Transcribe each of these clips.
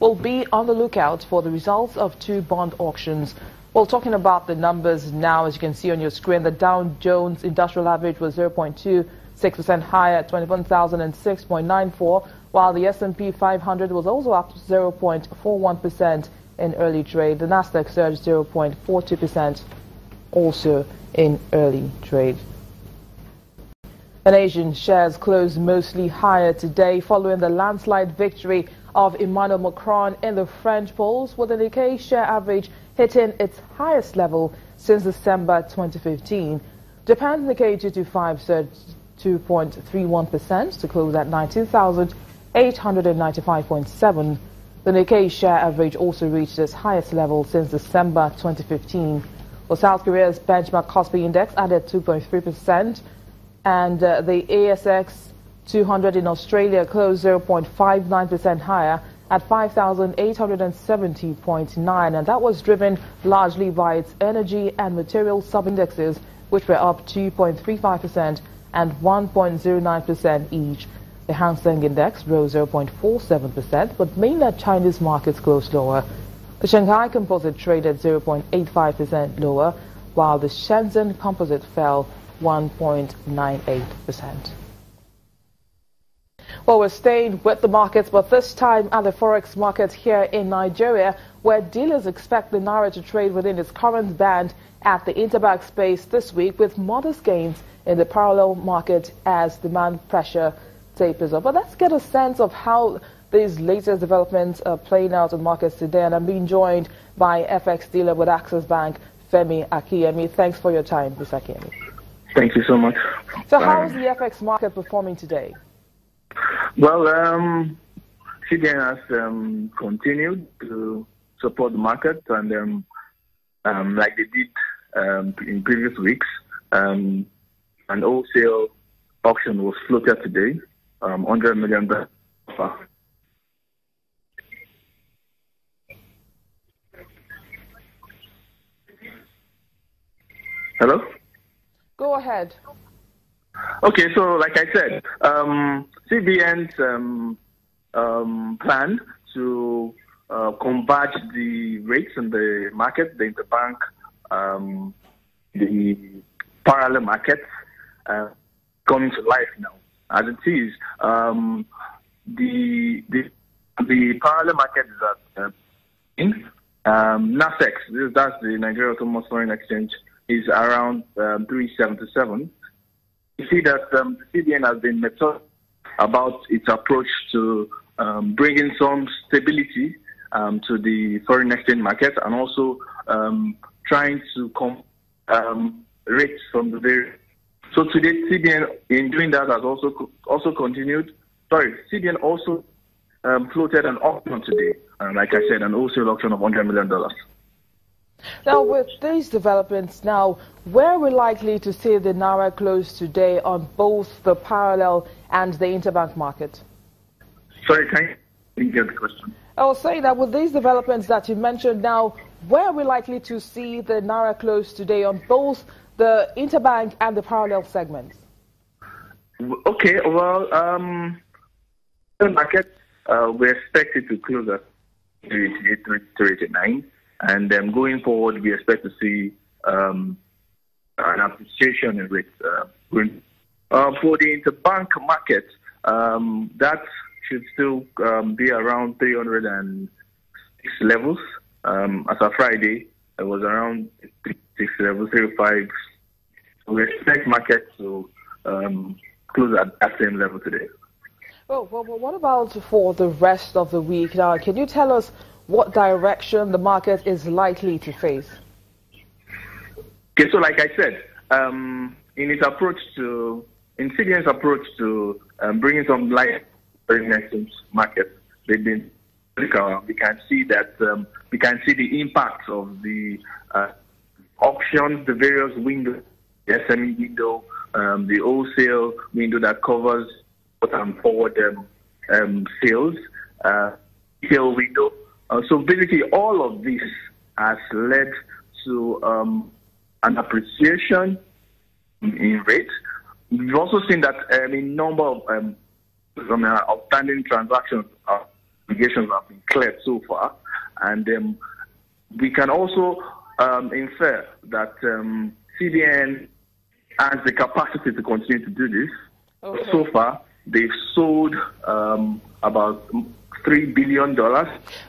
will be on the lookout for the results of two bond auctions. Well, talking about the numbers now, as you can see on your screen, the Dow Jones Industrial Average was 0.26% higher at 21,006.94, while the S&P 500 was also up 0.41% in early trade. The Nasdaq surged 0.42% also in early trade. And Asian shares closed mostly higher today following the landslide victory of Emmanuel Macron in the French polls, with the Nikkei share average hitting its highest level since December 2015. Japan's Nikkei 225 surged 2.31% to close at 19,895.7. The Nikkei share average also reached its highest level since December 2015. Well, South Korea's benchmark Kospi index added 2.3%, and the ASX 200 in Australia closed 0.59% higher at 5,870.9, and that was driven largely by its energy and materials sub-indexes, which were up 2.35% and 1.09% each. The Hang Seng Index rose 0.47%, but mainland Chinese markets closed lower. The Shanghai Composite traded 0.85% lower, while the Shenzhen Composite fell 1.98%. Well, we're staying with the markets, but this time at the forex market here in Nigeria, where dealers expect the Naira to trade within its current band at the interbank space this week, with modest gains in the parallel market as demand pressure tapers off. But let's get a sense of how these latest developments are playing out in markets today. And I'm being joined by FX dealer with Access Bank, Femi Akiyemi. Thanks for your time, Mr. Akiyemi. Thank you so much. So how is the FX market performing today? Well, CBN has continued to support the market, and like they did in previous weeks, an wholesale auction was floated today, $100 million offer. Hello? Go ahead. Okay, so like I said, CBN's plan to converge the rates in the market, the interbank, the parallel markets, coming to life now. As it is, the parallel market is at NASEX, that's the Nigeria Autonomous Foreign Exchange, is around 377. You see that the CBN has been methodical about its approach to bringing some stability to the foreign exchange market, and also trying to come rates from the various. So today, CBN, in doing that, has also continued. Sorry, CBN also floated an auction today, like I said, an wholesale auction of $100 million. Now, with these developments now, where are we likely to see the Naira close today on both the parallel and the interbank market? Sorry, can you get the question? I was saying that with these developments that you mentioned now, where are we likely to see the Naira close today on both the interbank and the parallel segments? Okay, well, the market, we expect it to close at 389. And going forward, we expect to see an appreciation in rates. For the interbank market, that should still be around 306 levels. As of Friday, it was around 36 levels, 35. We expect market to close at that same level today. Well, what about for the rest of the week? Now, can you tell us what direction the market is likely to face? Okay, so like I said, in CBN's approach to bringing some light foreign exchange market, they've been we can see that we can see the impact of the options, the various windows, the SME window, the wholesale window that covers forward sales, retail window. So basically, all of this has led to an appreciation in rates. We've also seen that a number of outstanding transactions obligations have been cleared so far, and we can also infer that CBN has the capacity to continue to do this. Okay. So far, they've sold about $3 billion.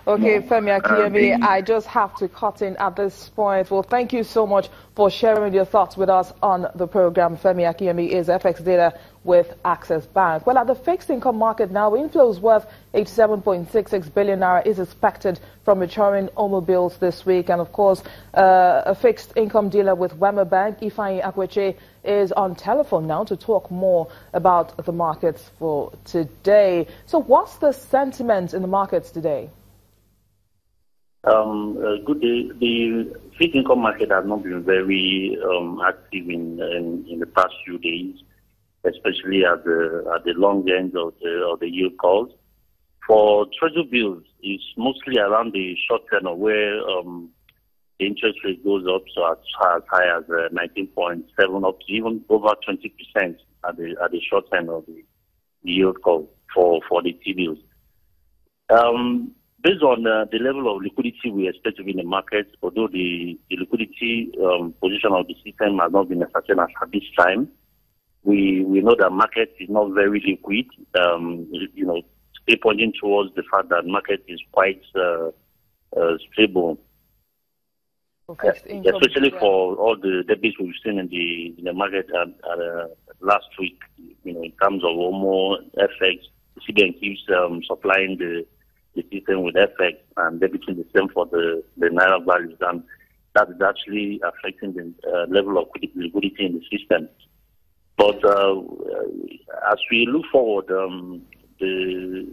Okay, Femi Akiyemi, I just have to cut in at this point. Well, thank you so much for sharing your thoughts with us on the program. Femi Akiyemi is FX data with Access Bank. Well, at the fixed income market now, inflows worth 87.66 billion naira is expected from maturing OMO bills this week. And of course, a fixed income dealer with Wema Bank, Ifeanyi Akweche, is on telephone now to talk more about the markets for today. So what's the sentiment in the markets today? Good day. The fixed income market has not been very active in the past few days, especially at the long end of the yield curve. For treasury bills, it's mostly around the short term where the interest rate goes up so as high as 19.7 up to even over 20% at the short end of the yield curve for the T-bills. Based on the level of liquidity we expect to be in the market, although the liquidity position of the system has not been ascertained at this time, we know that market is not very liquid. Still pointing towards the fact that market is quite stable. Especially for all the debates we've seen in the market last week, in terms of OMO, FX, the CBN keeps supplying the system with FX and debiting the same for the Naira values, and that is actually affecting the level of liquidity in the system. But as we look forward, the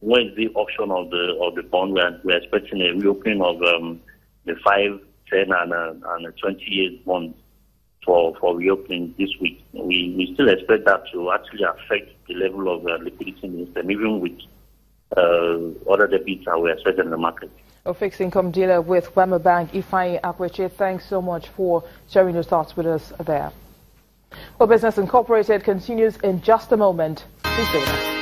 Wednesday auction of the bond, we're expecting a reopening of the 5, 10, and a 20-year bond for reopening this week. We still expect that to actually affect the level of liquidity in the system, even with other debits that we expect in the market. A fixed income dealer with Wema Bank, Ifeanyi Akweche, thanks so much for sharing your thoughts with us there. Well, Business Incorporated continues in just a moment. Please stay with us.